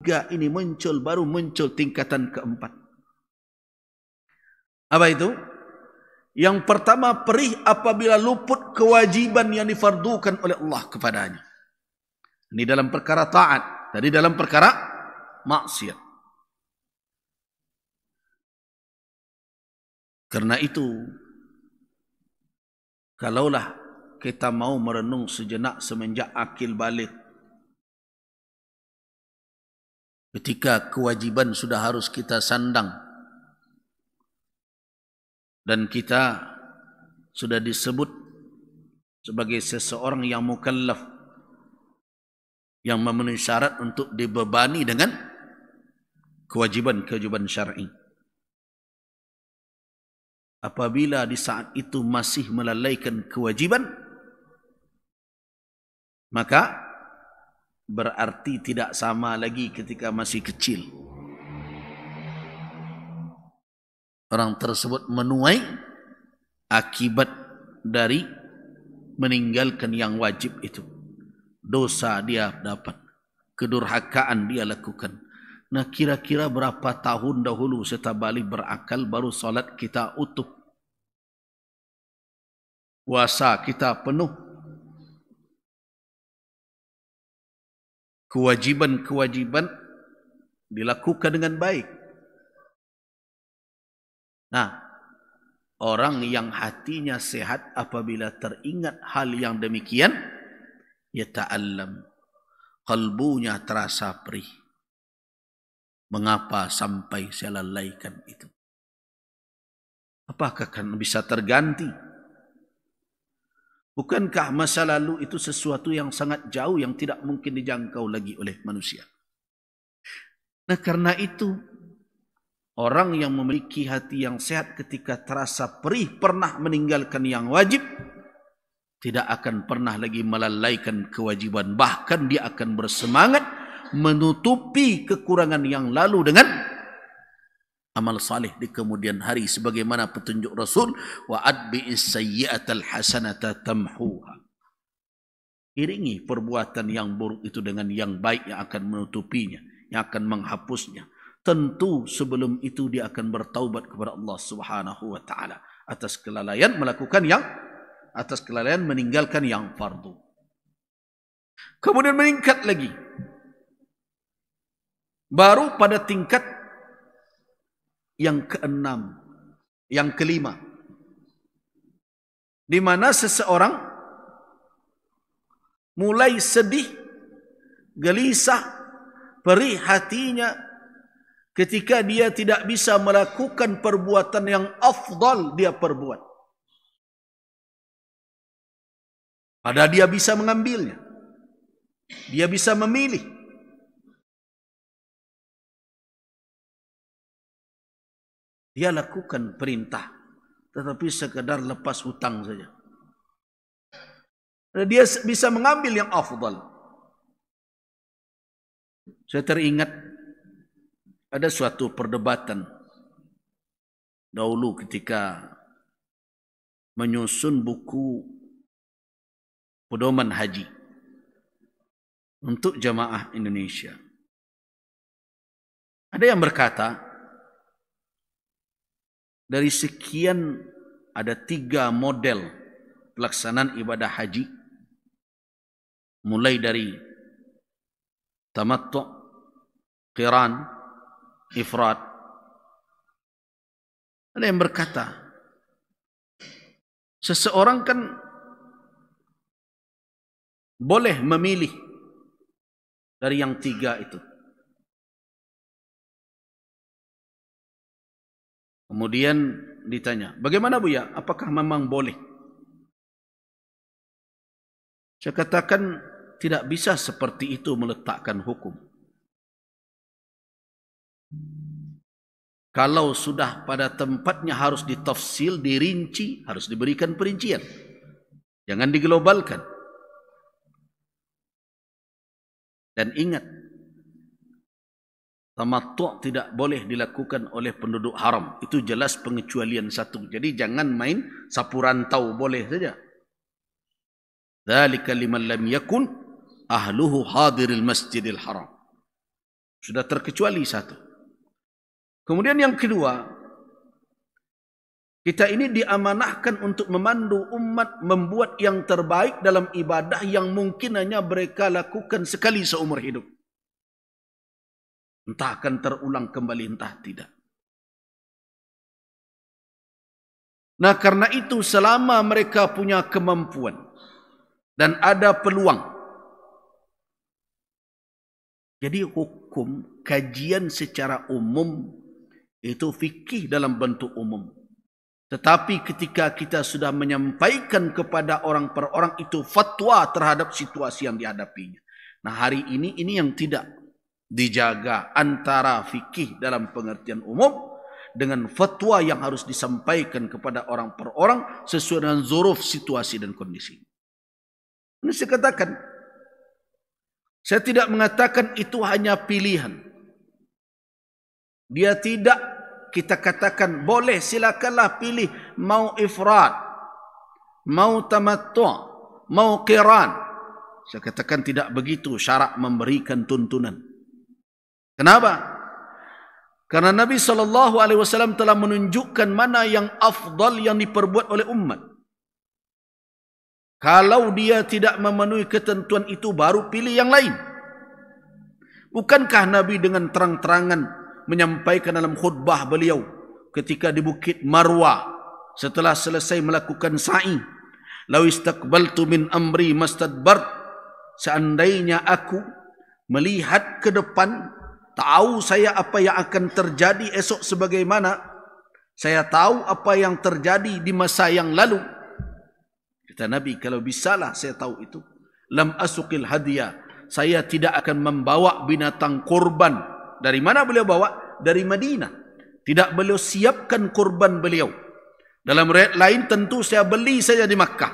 tiga ini muncul, baru muncul tingkatan keempat. Apa itu? Yang pertama, perih apabila luput kewajiban yang difardukan oleh Allah kepadanya. Ini dalam perkara taat, tadi dalam perkara maksiat. Karena itu, kalaulah kita mau merenung sejenak semenjak akil balik, ketika kewajiban sudah harus kita sandang, dan kita sudah disebut sebagai seseorang yang mukallaf, yang memenuhi syarat untuk dibebani dengan kewajiban-kewajiban syar'i. Apabila di saat itu masih melalaikan kewajiban, maka berarti tidak sama lagi ketika masih kecil. Orang tersebut menuai akibat dari meninggalkan yang wajib itu. Dosa dia dapat, kedurhakaan dia lakukan. Nah, kira-kira berapa tahun dahulu setelah balik berakal baru salat kita utuh, puasa kita penuh, kewajiban-kewajiban dilakukan dengan baik. Nah, orang yang hatinya sehat apabila teringat hal yang demikian, yata'allam, kalbunya terasa perih. Mengapa sampai saya lalaikan itu? Apakah akan bisa terganti? Bukankah masa lalu itu sesuatu yang sangat jauh yang tidak mungkin dijangkau lagi oleh manusia? Nah, karena itu orang yang memiliki hati yang sehat ketika terasa perih pernah meninggalkan yang wajib, tidak akan pernah lagi melalaikan kewajiban. Bahkan dia akan bersemangat menutupi kekurangan yang lalu dengan amal saleh di kemudian hari. Sebagaimana petunjuk Rasul, wa adbi'is sayyi'atal hasanata tamhuha. Iringi perbuatan yang buruk itu dengan yang baik yang akan menutupinya, yang akan menghapusnya. Tentu sebelum itu dia akan bertaubat kepada Allah Subhanahu wa taala atas kelalaian meninggalkan yang fardu. Kemudian meningkat lagi. Baru pada tingkat yang keenam, yang kelima, di mana seseorang mulai sedih, gelisah, perih hatinya ketika dia tidak bisa melakukan perbuatan yang afdal dia perbuat. Padahal dia bisa mengambilnya. Dia bisa memilih. Dia lakukan perintah, tetapi sekedar lepas hutang saja. Dia bisa mengambil yang afdal. Saya teringat ada suatu perdebatan dahulu ketika menyusun buku pedoman haji untuk jamaah Indonesia. Ada yang berkata, dari sekian ada 3 model pelaksanaan ibadah haji, mulai dari tamattu', qiran, ifrad. Ada yang berkata, seseorang kan boleh memilih dari yang 3 itu. Kemudian ditanya, bagaimana Buya? Apakah memang boleh? Saya katakan tidak bisa seperti itu meletakkan hukum. Kalau sudah pada tempatnya harus ditafsil, dirinci, harus diberikan perincian. Jangan diglobalkan. Dan ingat, tamattu' tidak boleh dilakukan oleh penduduk haram. Itu jelas pengecualian satu. Jadi jangan main sapu rantau, boleh saja. Dzalika liman lam yakun ahluhu hadiril masjidil haram. Sudah terkecuali satu. Kemudian yang kedua, kita ini diamanahkan untuk memandu umat membuat yang terbaik dalam ibadah yang mungkin hanya mereka lakukan sekali seumur hidup. Entah akan terulang kembali, entah tidak. Nah, karena itu selama mereka punya kemampuan dan ada peluang, jadi hukum kajian secara umum itu fikih dalam bentuk umum. Tetapi ketika kita sudah menyampaikan kepada orang per orang, itu fatwa terhadap situasi yang dihadapinya. Nah, hari ini yang tidak dijaga antara fikih dalam pengertian umum dengan fatwa yang harus disampaikan kepada orang per orang sesuai dengan zuruf situasi dan kondisi. Ini saya katakan, saya tidak mengatakan itu hanya pilihan. Dia tidak, kita katakan boleh, silakanlah pilih mau ifrad, mau tamattu', mau qiran. Saya katakan tidak begitu syarak memberikan tuntunan. Kenapa? Karena Nabi SAW telah menunjukkan mana yang afdal yang diperbuat oleh umat. Kalau dia tidak memenuhi ketentuan itu, baru pilih yang lain. Bukankah Nabi dengan terang-terangan menyampaikan dalam khutbah beliau ketika di Bukit Marwah setelah selesai melakukan sa'i, "Lau istaqbaltu min amri mastadbart," seandainya aku melihat ke depan, tahu saya apa yang akan terjadi esok sebagaimana saya tahu apa yang terjadi di masa yang lalu. Kata Nabi, kalau bisalah saya tahu itu, lam asukil hadiah, saya tidak akan membawa binatang kurban. Dari mana beliau bawa? Dari Madinah. Tidak beliau siapkan kurban beliau. Dalam riwayat lain tentu saya beli saja di Makkah.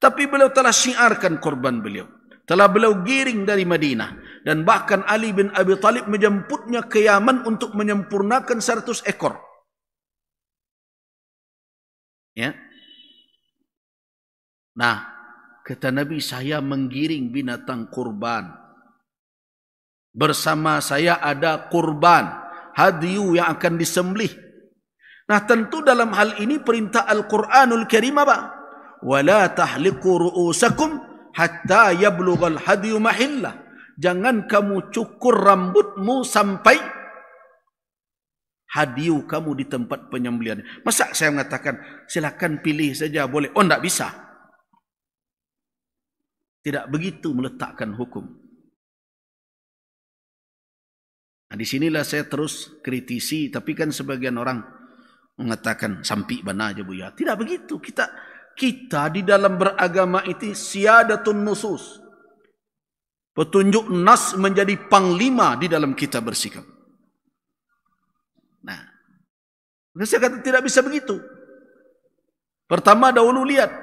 Tapi beliau telah syiarkan kurban beliau. Telah beliau giring dari Madinah. Dan bahkan Ali bin Abi Thalib menjemputnya ke Yaman untuk menyempurnakan 100 ekor. Ya. Nah, kata Nabi, saya menggiring binatang kurban. Bersama saya ada kurban, hadiyu yang akan disembelih. Nah, tentu dalam hal ini perintah Al-Quranul Karim apa? Wala tahliqu ru'usakum hatta yablughal hadiyu mahillah. Jangan kamu cukur rambutmu sampai hadiyu kamu di tempat penyembelihan. Masa saya mengatakan silakan pilih saja boleh? Oh, tidak bisa. Tidak begitu meletakkan hukum. Nah, di sinilah saya terus kritisi, tapi kan sebagian orang mengatakan sampi bana aja Buya. Tidak begitu. Kita di dalam beragama itu siadatun nusus. Petunjuk nas menjadi panglima di dalam kita bersikap. Nah, saya kata tidak bisa begitu. Pertama dahulu lihat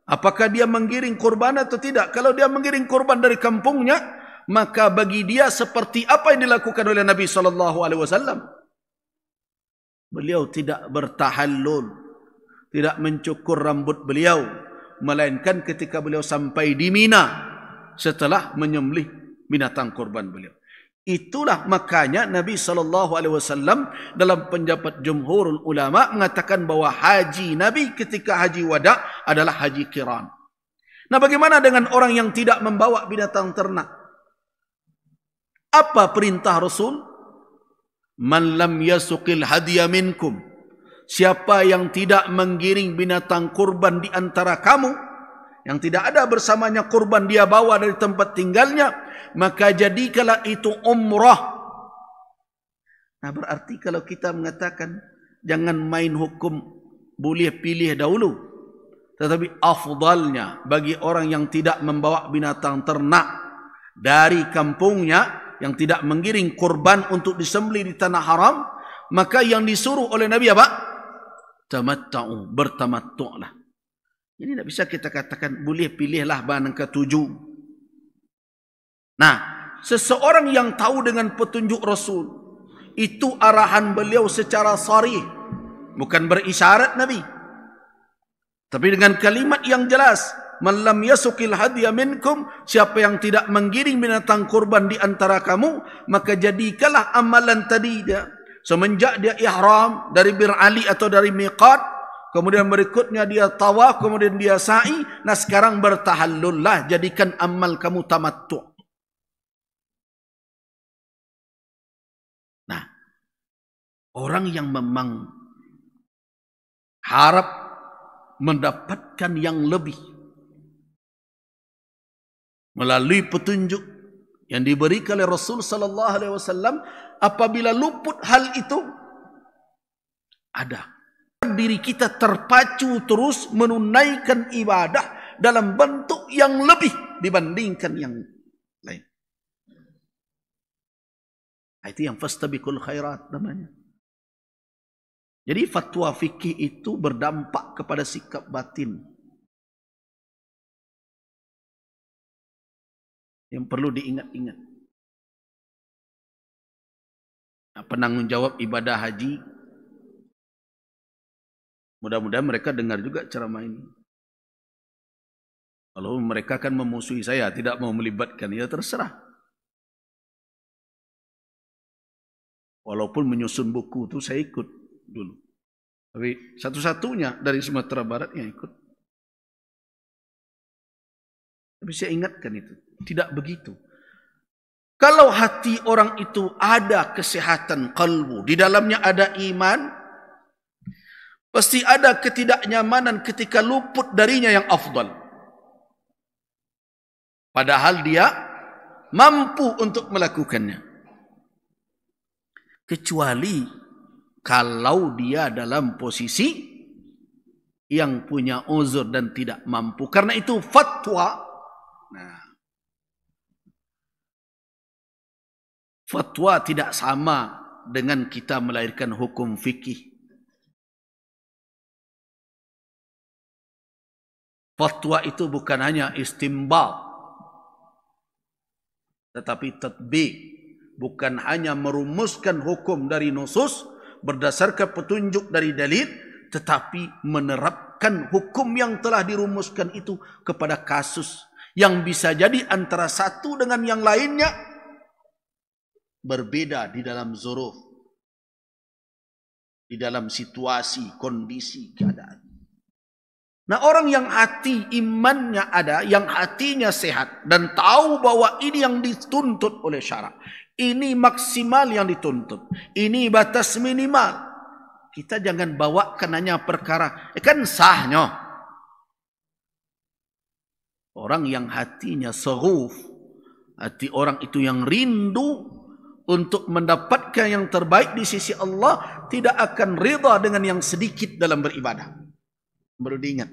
apakah dia menggiring kurban atau tidak. Kalau dia menggiring kurban dari kampungnya, maka bagi dia seperti apa yang dilakukan oleh Nabi SAW. Beliau tidak bertahallul, tidak mencukur rambut beliau, melainkan ketika beliau sampai di Mina setelah menyembelih binatang kurban beliau. Itulah makanya Nabi SAW dalam pendapat jumhurul ulama mengatakan bahwa haji Nabi ketika haji wada adalah haji qiran. Nah, bagaimana dengan orang yang tidak membawa binatang ternak? Apa perintah Rasul? Man lam yasuqil hadiya minkum. Siapa yang tidak menggiring binatang kurban di antara kamu, yang tidak ada bersamanya kurban dia bawa dari tempat tinggalnya, maka jadikanlah itu umrah. Nah, berarti kalau kita mengatakan jangan main hukum boleh pilih dahulu, tetapi afdalnya bagi orang yang tidak membawa binatang ternak dari kampungnya, yang tidak menggiring kurban untuk disembelih di tanah haram, maka yang disuruh oleh Nabi apa? Tamatta'u, bertamattu'lah. Ini tidak bisa kita katakan boleh pilihlah barang ketujuh. Nah, seseorang yang tahu dengan petunjuk Rasul, itu arahan beliau secara sharih, bukan berisyarat Nabi, tapi dengan kalimat yang jelas. man lam yasukil hadiya minkum, siapa yang tidak menggiring binatang kurban di antara kamu, maka jadikanlah amalan tadi dia semenjak dia ihram dari Bir Ali atau dari miqat, kemudian berikutnya dia tawaf, kemudian dia sa'i. Nah sekarang bertahallullah, jadikan amal kamu tamattu'. Nah, orang yang memang harap mendapatkan yang lebih melalui petunjuk yang diberikan oleh Rasul sallallahu alaihi wasallam, apabila luput hal itu, ada diri kita terpacu terus menunaikan ibadah dalam bentuk yang lebih dibandingkan yang lain. Itu yang fastabiqul khairat namanya. Jadi fatwa fikih itu berdampak kepada sikap batin yang perlu diingat-ingat. Nah, penanggung jawab ibadah haji, mudah-mudahan mereka dengar juga ceramah ini. Kalau mereka akan memusuhi saya, tidak mau melibatkan, ya terserah. Walaupun menyusun buku itu saya ikut dulu. Tapi satu-satunya dari Sumatera Barat yang ikut. Tapi saya ingatkan itu. Tidak begitu. Kalau hati orang itu ada kesehatan kalbu, di dalamnya ada iman, pasti ada ketidaknyamanan ketika luput darinya yang afdal. Padahal dia mampu untuk melakukannya. Kecuali kalau dia dalam posisi yang punya uzur dan tidak mampu. Karena itu fatwa. Nah, fatwa tidak sama dengan kita melahirkan hukum fikih. Fatwa itu bukan hanya istinbat, tetapi tatbiq. Bukan hanya merumuskan hukum dari nusus berdasarkan petunjuk dari dalil, tetapi menerapkan hukum yang telah dirumuskan itu kepada kasus yang bisa jadi antara satu dengan yang lainnya berbeda di dalam zuruf, di dalam situasi, kondisi, keadaan. Nah, orang yang hati imannya ada, yang hatinya sehat dan tahu bahwa ini yang dituntut oleh syarak, ini maksimal yang dituntut, ini batas minimal. Kita jangan bawakan hanya perkara, kan sahnya. Orang yang hatinya seruf, hati orang itu yang rindu untuk mendapatkan yang terbaik di sisi Allah, tidak akan rida dengan yang sedikit dalam beribadah. Perlu diingat.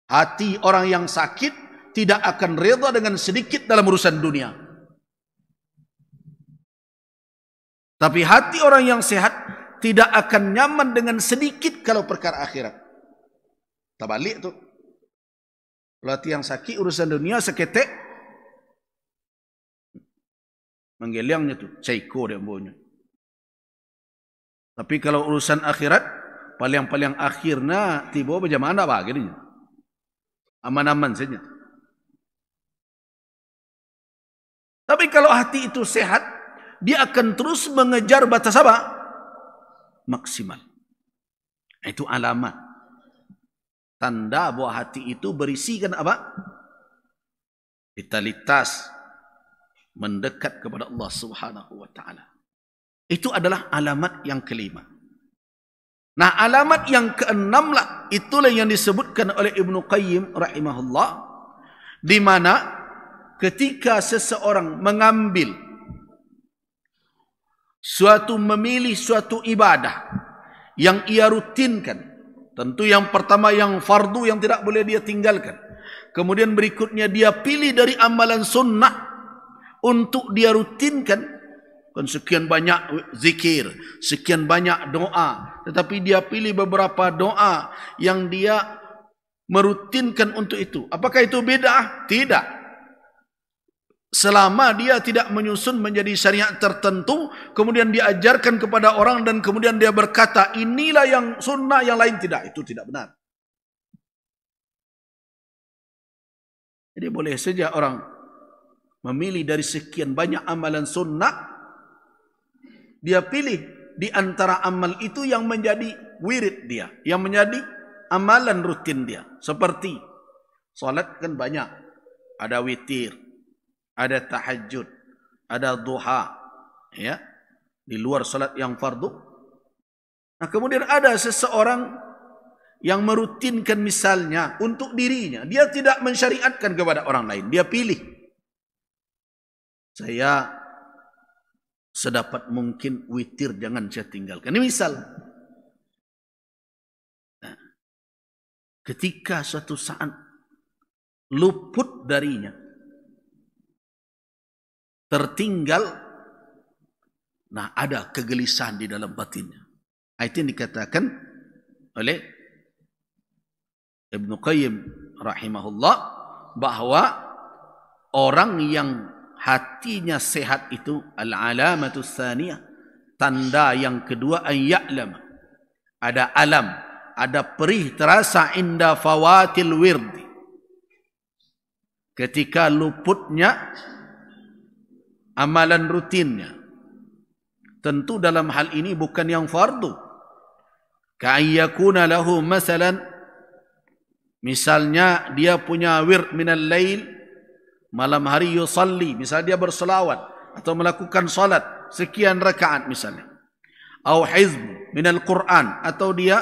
Hati orang yang sakit tidak akan rida dengan sedikit dalam urusan dunia. Tapi hati orang yang sehat tidak akan nyaman dengan sedikit kalau perkara akhirat. Terbalik tu. Kalau hati yang sakit urusan dunia seketek, menggeliangnya tu, psycho dia baunya. Tapi kalau urusan akhirat, paling-paling akhirnya tiba bagaimana begini. Aman-aman saja. Tapi kalau hati itu sehat, dia akan terus mengejar batas apa? Maksimal. Itu alamat. Tanda bahwa hati itu berisikan apa? Vitalitas. Mendekat kepada Allah Subhanahu wa ta'ala. Itu adalah alamat yang kelima. Nah, alamat yang keenam lah, itulah yang disebutkan oleh Ibnu Qayyim rahimahullah, di mana ketika seseorang mengambil memilih suatu ibadah yang ia rutinkan, tentu yang pertama yang fardu yang tidak boleh dia tinggalkan. Kemudian berikutnya dia pilih dari amalan sunnah untuk dia rutinkan. Kan sekian banyak zikir, sekian banyak doa, tetapi dia pilih beberapa doa yang dia merutinkan untuk itu. Apakah itu bid'ah? Tidak. Selama dia tidak menyusun menjadi syariat tertentu, kemudian diajarkan kepada orang dan kemudian dia berkata, inilah yang sunnah, yang lain tidak. Itu tidak benar. Jadi boleh saja orang memilih dari sekian banyak amalan sunnah, dia pilih di antara amal itu yang menjadi wirid dia, yang menjadi amalan rutin dia. Seperti salat kan banyak, ada witir, ada tahajud, ada duha, ya, di luar salat yang fardu. Nah, kemudian ada seseorang yang merutinkan misalnya untuk dirinya, dia tidak mensyariatkan kepada orang lain, dia pilih, saya sedapat mungkin witir jangan saya tinggalkan. Ini misal. Nah, ketika suatu saat luput darinya, tertinggal, nah ada kegelisahan di dalam batinnya. Itu yang dikatakan oleh Ibnu Qayyim rahimahullah, bahwa orang yang hatinya sehat itu al-alamatus tsaniyah, tanda yang kedua, an ya'lam, ada alam, ada perih terasa inda fawatil wirdi, ketika luputnya amalan rutinnya. Tentu dalam hal ini bukan yang fardu, ka'ayyakuna lahu masalan, misalnya dia punya wird minal lail, malam hari yusalli, misalnya dia berselawat atau melakukan salat sekian rakaat misalnya. Au hizb minal Quran, atau dia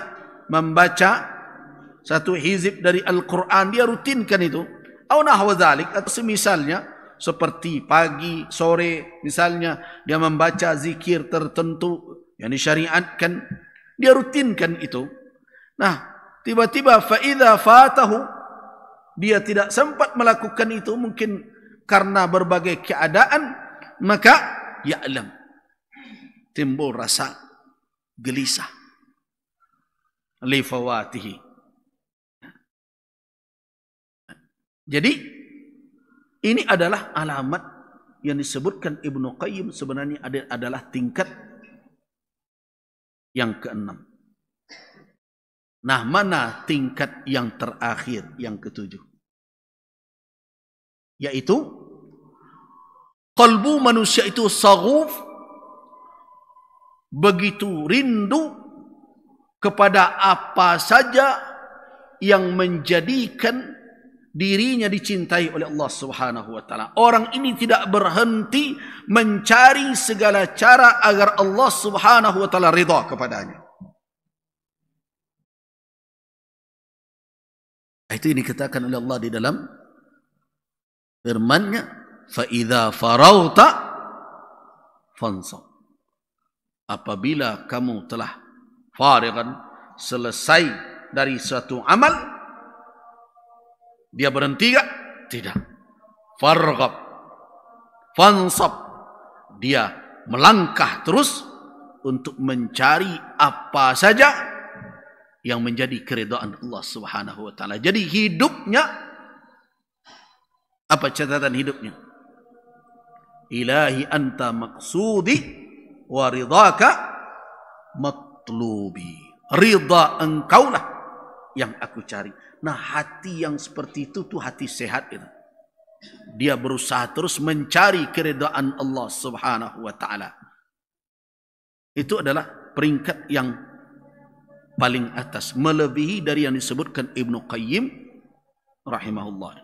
membaca satu hizib dari Al-Quran, dia rutinkan itu. Au nahwa dzalik, atau semisalnya seperti pagi, sore misalnya dia membaca zikir tertentu yang disyariatkan, dia rutinkan itu. Nah, tiba-tiba fa'idha fatahu, dia tidak sempat melakukan itu, mungkin karena berbagai keadaan, maka ya'lam, timbul rasa gelisah li fawatihi. Jadi ini adalah alamat yang disebutkan Ibnu Qayyim, sebenarnya adalah tingkat yang keenam. Nah, mana tingkat yang terakhir, yang ketujuh? Yaitu kalbu manusia itu saghuf, begitu rindu kepada apa saja yang menjadikan dirinya dicintai oleh Allah Subhanahu wa taala. Orang ini tidak berhenti mencari segala cara agar Allah Subhanahu wa taala ridha kepadanya. Itu yang dikatakan oleh Allah di dalam firman-Nya, fa idza farauta fansab, apabila kamu telah farigan, selesai dari suatu amal, dia berhenti enggak? Tidak. Farghab, fansab, dia melangkah terus untuk mencari apa saja yang menjadi keridhaan Allah Subhanahu wa taala. Jadi hidupnya, apa catatan hidupnya? Ilahi anta maqsudi wa ridhaka matlubi. Ridha engkaulah yang aku cari. Nah, hati yang seperti itu tuh hati sehat itu. Dia berusaha terus mencari keridhaan Allah Subhanahu wa taala. Itu adalah peringkat yang paling atas, melebihi dari yang disebutkan Ibnu Qayyim rahimahullah.